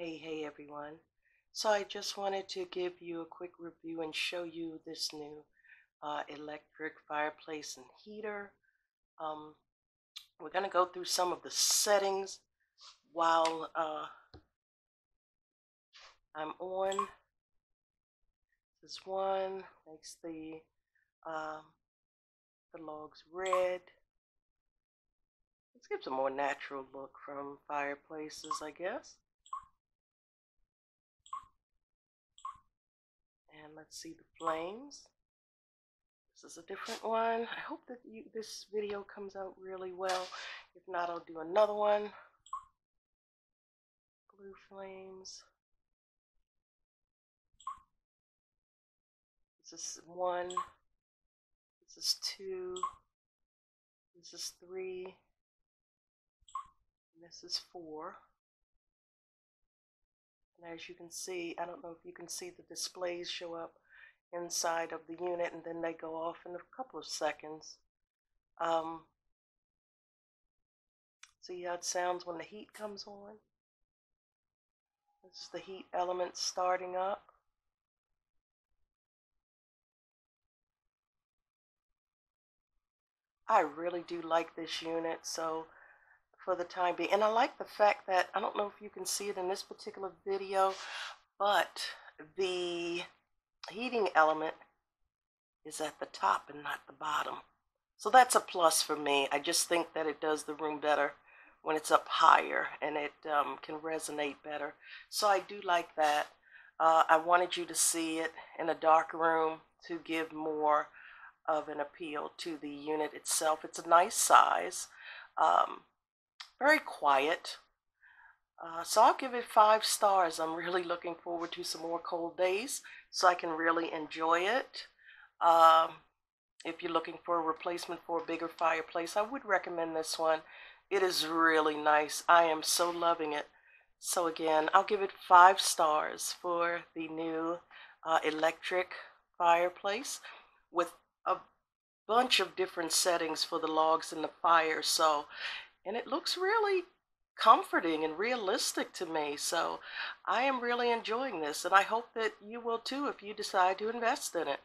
Hey everyone. So I just wanted to give you a quick review and show you this new electric fireplace and heater. Um, we're going to go through some of the settings while I'm on. This one makes um, the logs red. This gives a more natural look from fireplaces, I guess. And let's see the flames. This is a different one. I hope that this video comes out really well. If not, I'll do another one. Blue flames. This is 1. This is 2. This is 3. And this is 4. And as you can see, I don't know if you can see the displays show up inside of the unit and then they go off in a couple of seconds. See how it sounds when the heat comes on? This is the heat element starting up. I really do like this unit, so for the time being, and I like the fact that, I don't know if you can see it in this particular video, but the heating element is at the top and not the bottom. So that's a plus for me. I just think that it does the room better when it's up higher and it can resonate better. So I do like that. I wanted you to see it in a dark room to give more of an appeal to the unit itself. It's a nice size, very quiet. So I'll give it 5 stars. I'm really looking forward to some more cold days so I can really enjoy it. If you're looking for a replacement for a bigger fireplace, I would recommend this one. It is really nice. I am so loving it. So again, I'll give it 5 stars for the new electric fireplace with a bunch of different settings for the logs and the fire. And it looks really comforting and realistic to me. So I am really enjoying this, and I hope that you will too if you decide to invest in it.